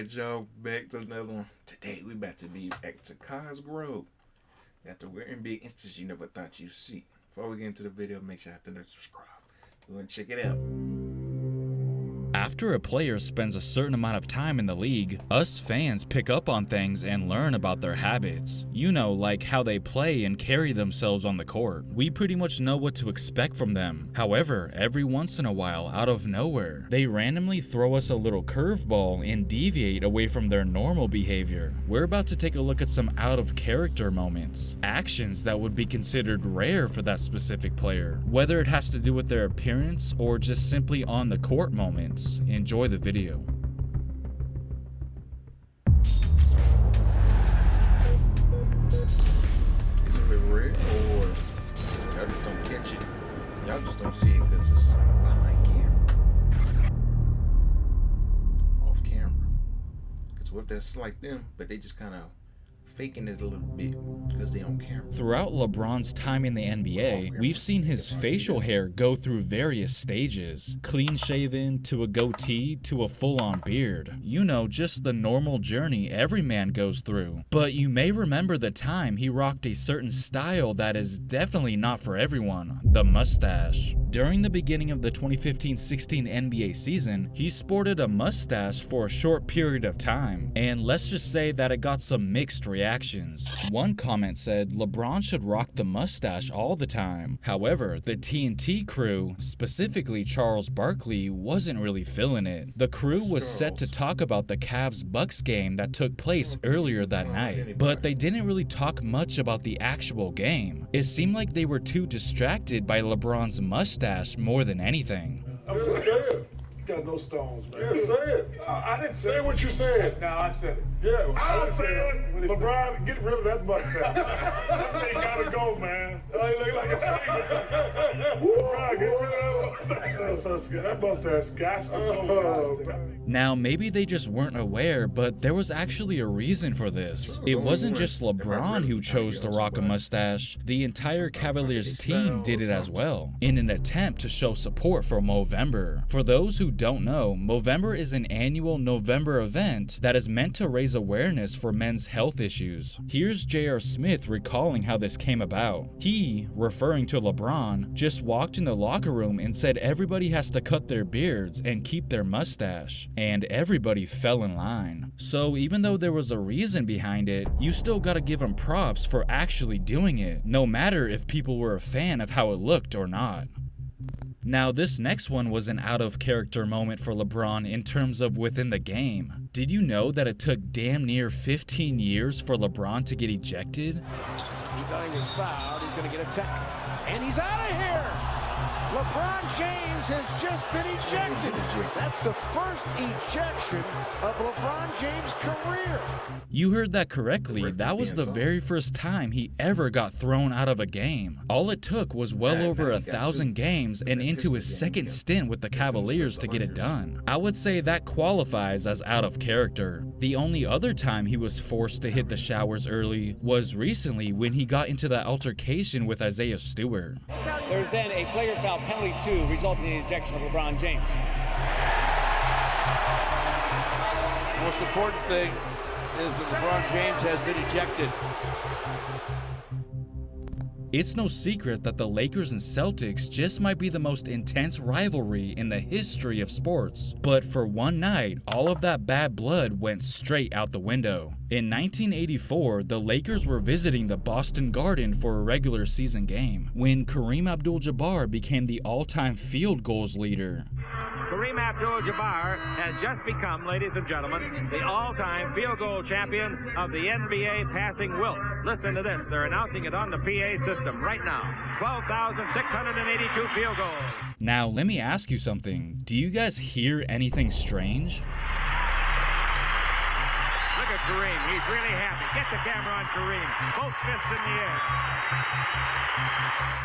Alright, y'all, back to another one. Today we about to be back to Cosgrove. After wearing big instances you never thought you'd see. Before we get into the video, make sure you hit the subscribe. Go and check it out. After a player spends a certain amount of time in the league, us fans pick up on things and learn about their habits. You know, like how they play and carry themselves on the court. We pretty much know what to expect from them. However, every once in a while, out of nowhere, they randomly throw us a little curveball and deviate away from their normal behavior. We're about to take a look at some out of character moments, actions that would be considered rare for that specific player, whether it has to do with their appearance or just simply on the court moments. Enjoy the video. Is it a bit red or y'all just don't catch it? Y'all just don't see it because it's behind camera. Off camera. Because what if that's like them, but they just kind of faking it a little bit because they on camera. Throughout LeBron's time in the NBA, we've seen his facial hair go through various stages. Clean shaven, to a goatee, to a full-on beard. You know, just the normal journey every man goes through. But you may remember the time he rocked a certain style that is definitely not for everyone, the mustache. During the beginning of the 2015-16 NBA season, he sported a mustache for a short period of time, and let's just say that it got some mixed reactions. One comment said LeBron should rock the mustache all the time. However, the TNT crew, specifically Charles Barkley, wasn't really feeling it. The crew was set to talk about the Cavs-Bucks game that took place earlier that night, but they didn't really talk much about the actual game. It seemed like they were too distracted by LeBron's mustache more than anything. I'm just saying. You got no stones, man. Yeah, say it. I didn't say what you said. No, I said it. Yeah, I said it. LeBron, get rid of that mustache. That thing gotta go, man. It look like a LeBron, get rid of that mustache. That mustache got to go. Now, maybe they just weren't aware, but there was actually a reason for this. It wasn't just LeBron who chose to rock a mustache. The entire Cavaliers team did it as well, in an attempt to show support for Movember. For those who don't know, Movember is an annual November event that is meant to raise awareness for men's health issues. Here's J.R. Smith recalling how this came about. He, referring to LeBron, just walked in the locker room and said everybody has to cut their beards and keep their mustache, and everybody fell in line. So even though there was a reason behind it, you still gotta give him props for actually doing it, no matter if people were a fan of how it looked or not. Now, this next one was an out-of-character moment for LeBron in terms of within the game. Did you know that it took damn near 15 years for LeBron to get ejected? He thought he was fouled. He's going to get a tech. And he's out of here! LeBron James has just been ejected. That's the first ejection of LeBron James' career. You heard that correctly. That was the very first time he ever got thrown out of a game. All it took was well over 1,000 games and into his second stint with the Cavaliers to get it done. I would say that qualifies as out of character. The only other time he was forced to hit the showers early was recently when he got into that altercation with Isaiah Stewart. There's then a flagrant foul penalty 2, resulting in the ejection of LeBron James. The most important thing is that LeBron James has been ejected. It's no secret that the Lakers and Celtics just might be the most intense rivalry in the history of sports. But for one night, all of that bad blood went straight out the window. In 1984, the Lakers were visiting the Boston Garden for a regular season game when Kareem Abdul-Jabbar became the all-time field goals leader. Kareem Abdul-Jabbar has just become, ladies and gentlemen, the all-time field goal champion of the NBA passing wilt. Listen to this. They're announcing it on the PA system right now. 12,682 field goals. Now, let me ask you something. Do you guys hear anything strange? Look at Kareem. He's really happy. Get the camera on Kareem. Both fists in the air.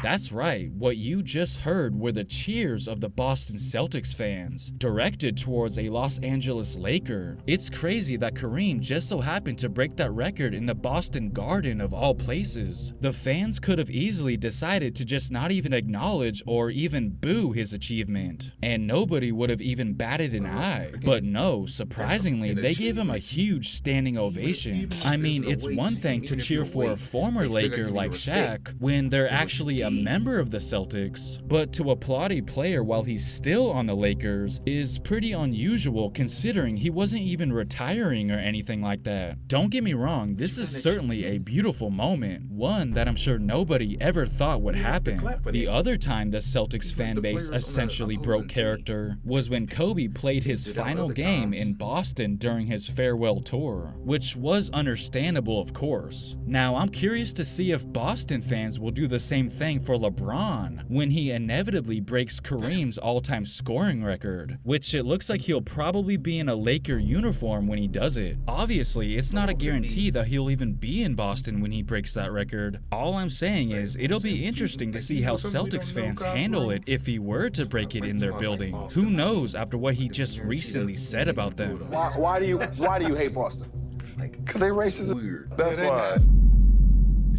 That's right, what you just heard were the cheers of the Boston Celtics fans, directed towards a Los Angeles Laker. It's crazy that Kareem just so happened to break that record in the Boston Garden of all places. The fans could have easily decided to just not even acknowledge or even boo his achievement, and nobody would have even batted an eye. But no, surprisingly, they gave him a huge standing ovation. I mean, it's one thing to cheer for a former Laker like Shaq when they're actually a member of the Celtics, but to applaud a player while he's still on the Lakers is pretty unusual considering he wasn't even retiring or anything like that. Don't get me wrong, this is certainly a beautiful moment, one that I'm sure nobody ever thought would happen. The other time the Celtics fan base essentially broke character was when Kobe played his final game in Boston during his farewell tour, which was understandable, of course. Now, I'm curious to see if Boston fans will do the same thing for LeBron when he inevitably breaks Kareem's all-time scoring record, which it looks like he'll probably be in a Laker uniform when he does it. Obviously, it's not a guarantee that he'll even be in Boston when he breaks that record. All I'm saying is it'll be interesting to see how Celtics fans handle it if he were to break it in their building. Who knows after what he just recently said about them. Why do you hate Boston? Because they racist. That's why.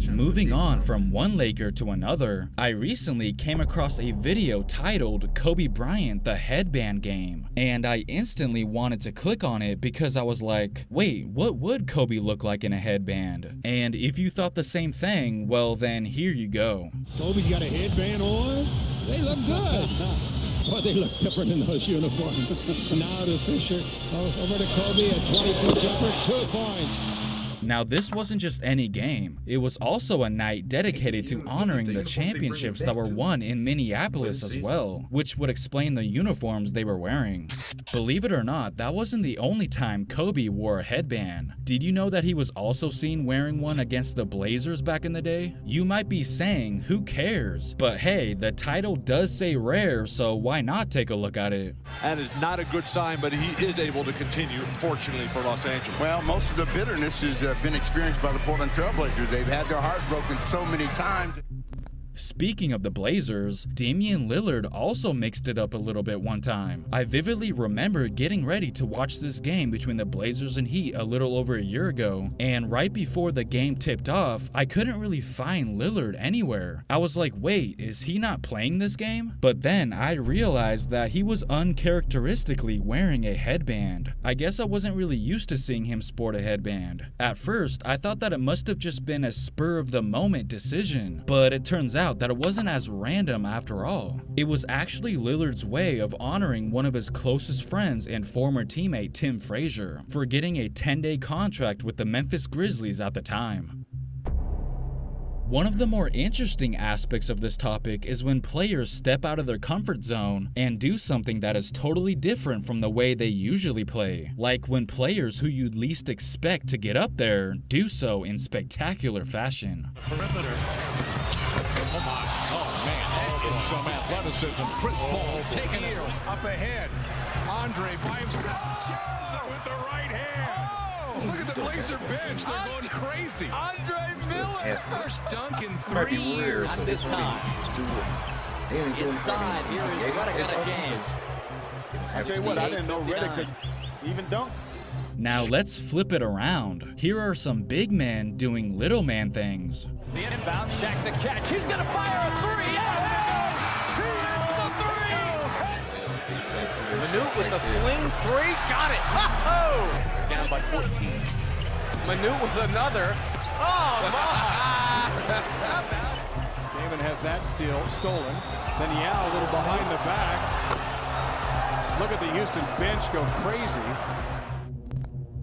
Moving on from one Laker to another, I recently came across a video titled Kobe Bryant The Headband Game, and I instantly wanted to click on it because I was like, wait, what would Kobe look like in a headband? And if you thought the same thing, well then here you go. Kobe's got a headband on. They look good. Boy, they look different in those uniforms. Now to Fisher, over to Kobe, a 22 jumper, 2 points. Now, this wasn't just any game. It was also a night dedicated to honoring the championships that were won in Minneapolis as well, which would explain the uniforms they were wearing. Believe it or not, that wasn't the only time Kobe wore a headband. Did you know that he was also seen wearing one against the Blazers back in the day? You might be saying, who cares? But hey, the title does say rare, so why not take a look at it? That is not a good sign, but he is able to continue, fortunately for Los Angeles. Well, most of the bitterness is been experienced by the Portland Trail Blazers. They've had their heart broken so many times. Speaking of the Blazers, Damian Lillard also mixed it up a little bit one time. I vividly remember getting ready to watch this game between the Blazers and Heat a little over a year ago, and right before the game tipped off, I couldn't really find Lillard anywhere. I was like, wait, is he not playing this game? But then I realized that he was uncharacteristically wearing a headband. I guess I wasn't really used to seeing him sport a headband. At first, I thought that it must have just been a spur-of-the-moment decision, but it turns out that it wasn't as random after all. It was actually Lillard's way of honoring one of his closest friends and former teammate Tim Frazier for getting a 10-day contract with the Memphis Grizzlies at the time. One of the more interesting aspects of this topic is when players step out of their comfort zone and do something that is totally different from the way they usually play. Like when players who you'd least expect to get up there do so in spectacular fashion. Perimeter. Oh my, oh man, that is some athleticism. Chris Paul taking it up ahead. Andre by himself, with the right hand. Oh, look at the Blazer bench, they're going crazy. Andre Miller, first dunk in 3 years. Not this time. Inside, here is Redick James. I tell you what, I didn't know Redick could even dunk. Now let's flip it around. Here are some big men doing little man things. The inbound, Shaq the catch. He's going to fire a 3. Yeah! He hits the 3! Manute with the fling 3. Got it. Oh! Down by 14. Manute with another. Oh, my! Damon has that steal stolen. Then Yao a little behind the back. Look at the Houston bench go crazy.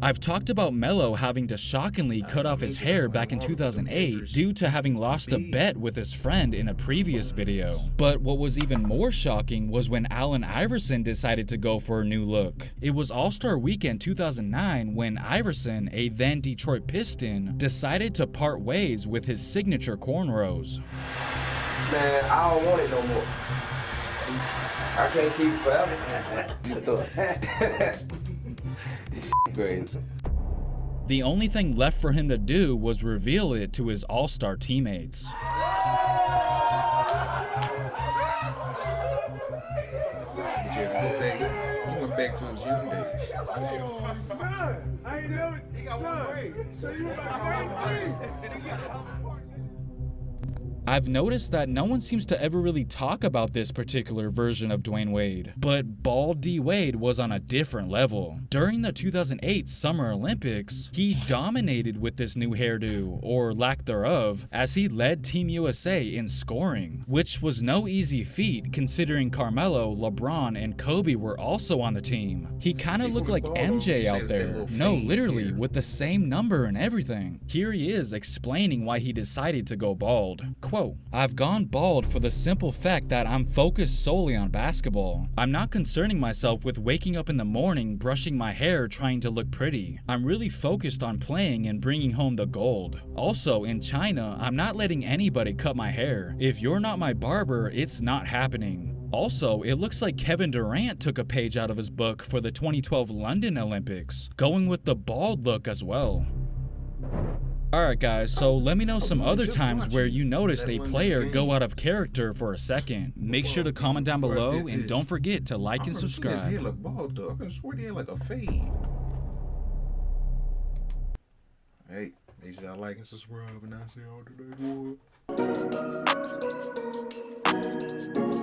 I've talked about Melo having to shockingly cut off his hair back in 2008 due to having lost a bet with his friend in a previous video. But what was even more shocking was when Allen Iverson decided to go for a new look. It was All-Star Weekend 2009 when Iverson, a then Detroit Piston, decided to part ways with his signature cornrows. Man, I don't want it no more. I can't keep it forever. This crazy. The only thing left for him to do was reveal it to his All-Star teammates. He went back to his young days. Son, I ain't never. He got one grade. So you I've noticed that no one seems to ever really talk about this particular version of Dwayne Wade, but Bald D. Wade was on a different level. During the 2008 Summer Olympics, he dominated with this new hairdo, or lack thereof, as he led Team USA in scoring, which was no easy feat considering Carmelo, LeBron, and Kobe were also on the team. He kinda looked like MJ out there. No, literally, with the same number and everything. Here he is explaining why he decided to go bald. Quote, "I've gone bald for the simple fact that I'm focused solely on basketball. I'm not concerning myself with waking up in the morning, brushing my hair, trying to look pretty. I'm really focused on playing and bringing home the gold. Also, in China, I'm not letting anybody cut my hair. If you're not my barber, it's not happening." Also, it looks like Kevin Durant took a page out of his book for the 2012 London Olympics, going with the bald look as well. Alright guys, so let me know some other times where you noticed a player go out of character for a second. Make sure to comment down below and don't forget to like and subscribe. He look bald though. I can swear he had like a fade. Hey, make sure y'all like and subscribe, and I'll see y'all today, boy.